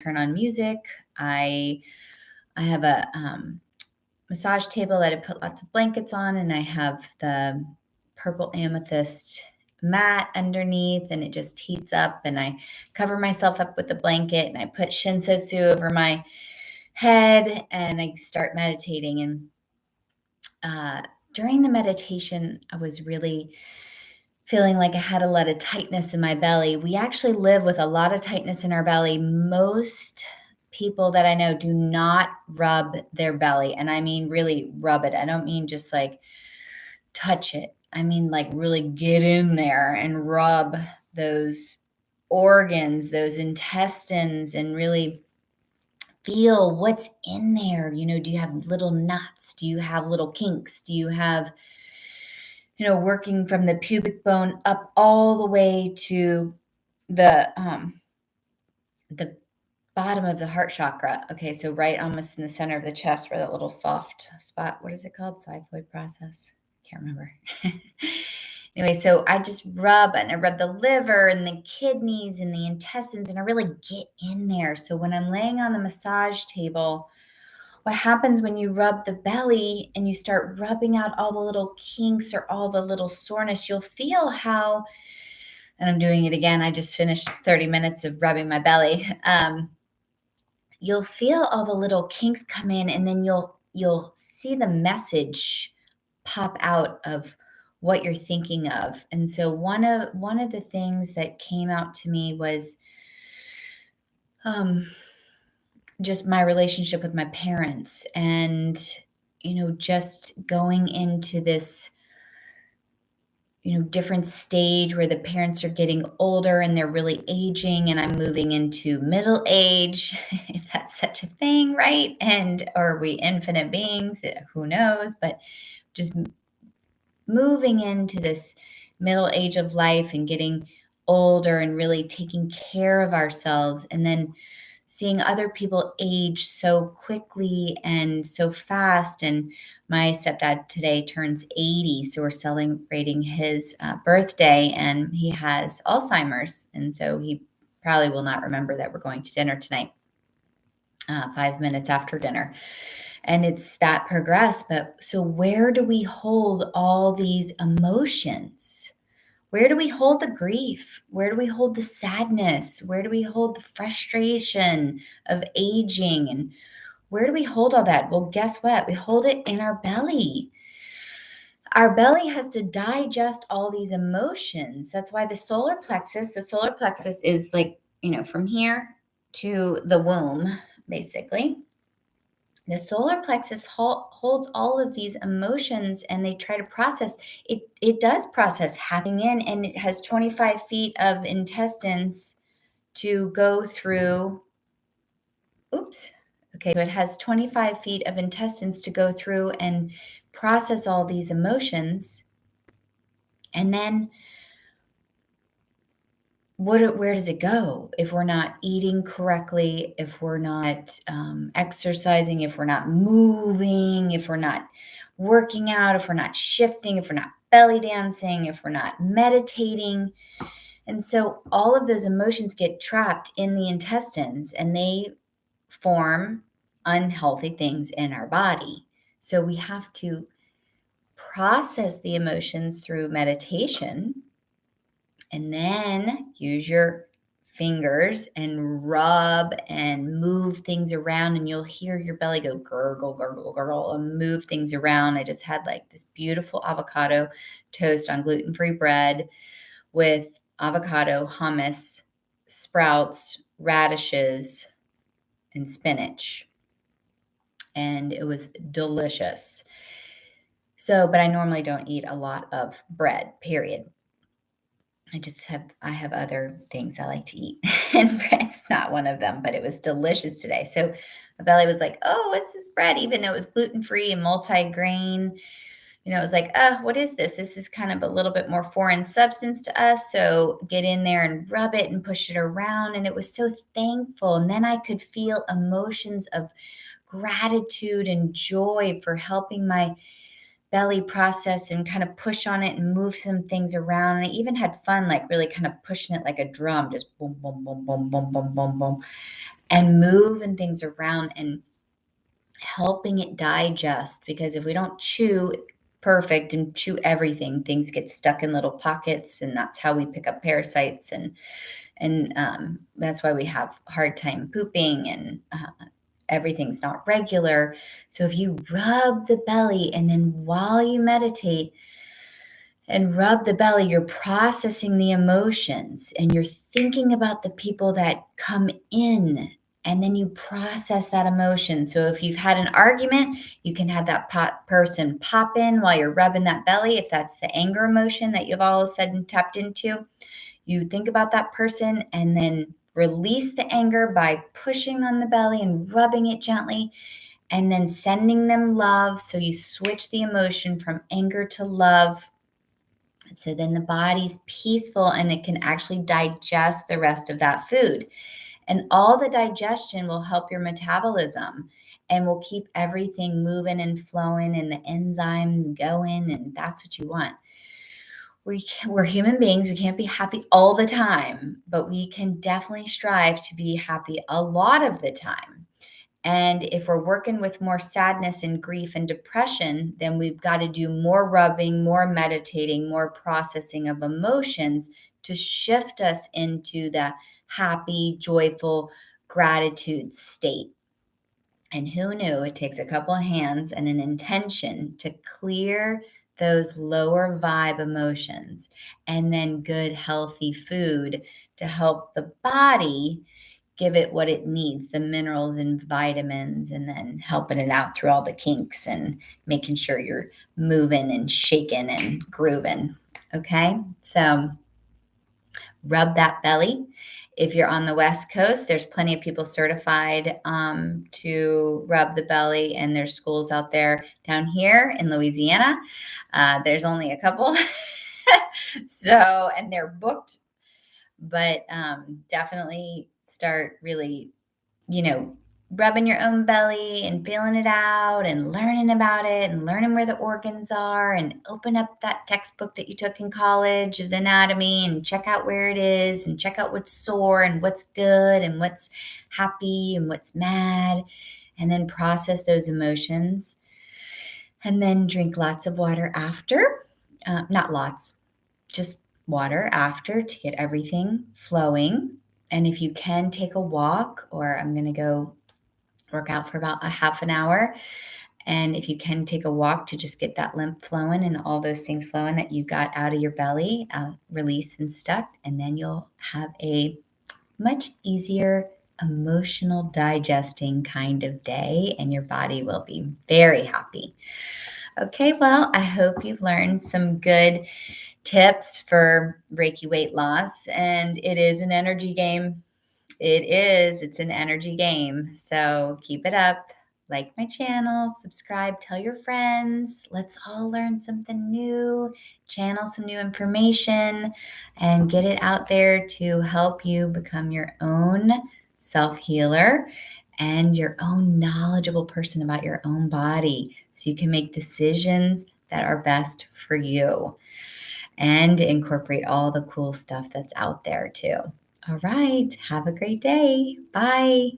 turn on music. I have a massage table that I put lots of blankets on, and I have the purple amethyst mat underneath, and it just heats up, and I cover myself up with a blanket, and I put shinsosu over my head, and I start meditating. And during the meditation, I was really feeling like I had a lot of tightness in my belly. We actually live with a lot of tightness in our belly. Most people that I know do not rub their belly. And I mean, really rub it. I don't mean just like touch it. I mean, like really get in there and rub those organs, those intestines, and really feel what's in there. Do you have little knots? Do you have little kinks? Do you have, working from the pubic bone up all the way to the bottom of the heart chakra? Okay, so right almost in the center of the chest where that little soft spot, what is it called? Xiphoid process? Can't remember. Anyway, so I just rub, and I rub the liver and the kidneys and the intestines, and I really get in there. So when I'm laying on the massage table, what happens when you rub the belly and you start rubbing out all the little kinks or all the little soreness, you'll feel how, and I'm doing it again, I just finished 30 minutes of rubbing my belly. You'll feel all the little kinks come in, and then you'll see the message pop out of what you're thinking of. And so one of the things that came out to me was just my relationship with my parents, and just going into this different stage where the parents are getting older and they're really aging, and I'm moving into middle age, if that's such a thing, right? And are we infinite beings? Who knows? But just moving into this middle age of life and getting older and really taking care of ourselves, and then seeing other people age so quickly and so fast. And my stepdad today turns 80, so we're celebrating his birthday, and he has Alzheimer's, and so he probably will not remember that we're going to dinner tonight, 5 minutes after dinner. And it's that progress. But so where do we hold all these emotions? Where do we hold the grief? Where do we hold the sadness? Where do we hold the frustration of aging? And where do we hold all that? Well, guess what? We hold it in our belly. Our belly has to digest all these emotions. That's why the solar plexus is like, from here to the womb, basically. The solar plexus holds all of these emotions, and they try to process it. It does process happening in, and it has 25 feet of intestines to go through. Oops. Okay. So it has 25 feet of intestines to go through and process all these emotions. And then where does it go if we're not eating correctly, if we're not exercising, if we're not moving, if we're not working out, if we're not shifting, if we're not belly dancing, if we're not meditating? And so all of those emotions get trapped in the intestines, and they form unhealthy things in our body. So we have to process the emotions through meditation, and then use your fingers and rub and move things around, and you'll hear your belly go gurgle, gurgle, gurgle, and move things around. I just had like this beautiful avocado toast on gluten-free bread with avocado, hummus, sprouts, radishes, and spinach. And it was delicious. But I normally don't eat a lot of bread, period. I have other things I like to eat, and bread's not one of them, but it was delicious today. So my belly was like, oh, what's this bread? Even though it was gluten-free and multi-grain, it was like, oh, what is this? This is kind of a little bit more foreign substance to us. So get in there and rub it and push it around. And it was so thankful. And then I could feel emotions of gratitude and joy for helping my belly process and kind of push on it and move some things around. And I even had fun, like really kind of pushing it like a drum, just boom, boom, boom, boom, boom, boom, boom, boom. and moving things around and helping it digest. Because if we don't chew perfect and chew everything, things get stuck in little pockets, and that's how we pick up parasites, and that's why we have a hard time pooping, and everything's not regular. So if you rub the belly, and then while you meditate and rub the belly, you're processing the emotions, and you're thinking about the people that come in, and then you process that emotion. So if you've had an argument, you can have that person pop in while you're rubbing that belly. If that's the anger emotion that you've all of a sudden tapped into, you think about that person and then release the anger by pushing on the belly and rubbing it gently, and then sending them love. So you switch the emotion from anger to love. So then the body's peaceful, and it can actually digest the rest of that food. And all the digestion will help your metabolism and will keep everything moving and flowing and the enzymes going. And that's what you want. We're human beings. We can't be happy all the time, but we can definitely strive to be happy a lot of the time. And if we're working with more sadness and grief and depression, then we've got to do more rubbing, more meditating, more processing of emotions to shift us into the happy, joyful, gratitude state. And who knew it takes a couple of hands and an intention to clear those lower vibe emotions, and then good, healthy food to help the body give it what it needs, the minerals and vitamins, and then helping it out through all the kinks and making sure you're moving and shaking and grooving. Okay. So rub that belly. If you're on the West Coast, there's plenty of people certified to rub the belly, and there's schools out there. Down here in Louisiana, there's only a couple. So, and they're booked, but definitely start really, you know, rubbing your own belly and feeling it out and learning about it and learning where the organs are, and open up that textbook that you took in college of the anatomy and check out where it is and check out what's sore and what's good and what's happy and what's mad, and then process those emotions, and then drink lots of water after. Not lots, just water after, to get everything flowing. And if you can, take a walk, or I'm going to go work out for about a half an hour. And if you can, take a walk to just get that lymph flowing and all those things flowing that you got out of your belly, release and stuck. And then you'll have a much easier emotional digesting kind of day, and your body will be very happy. Okay, well, I hope you've learned some good tips for Reiki weight loss. And it is an energy game. It is. It's an energy game. So keep it up. Like my channel, subscribe, tell your friends. Let's all learn something new, channel some new information, and get it out there to help you become your own self-healer and your own knowledgeable person about your own body, so you can make decisions that are best for you and incorporate all the cool stuff that's out there too. All right. Have a great day. Bye.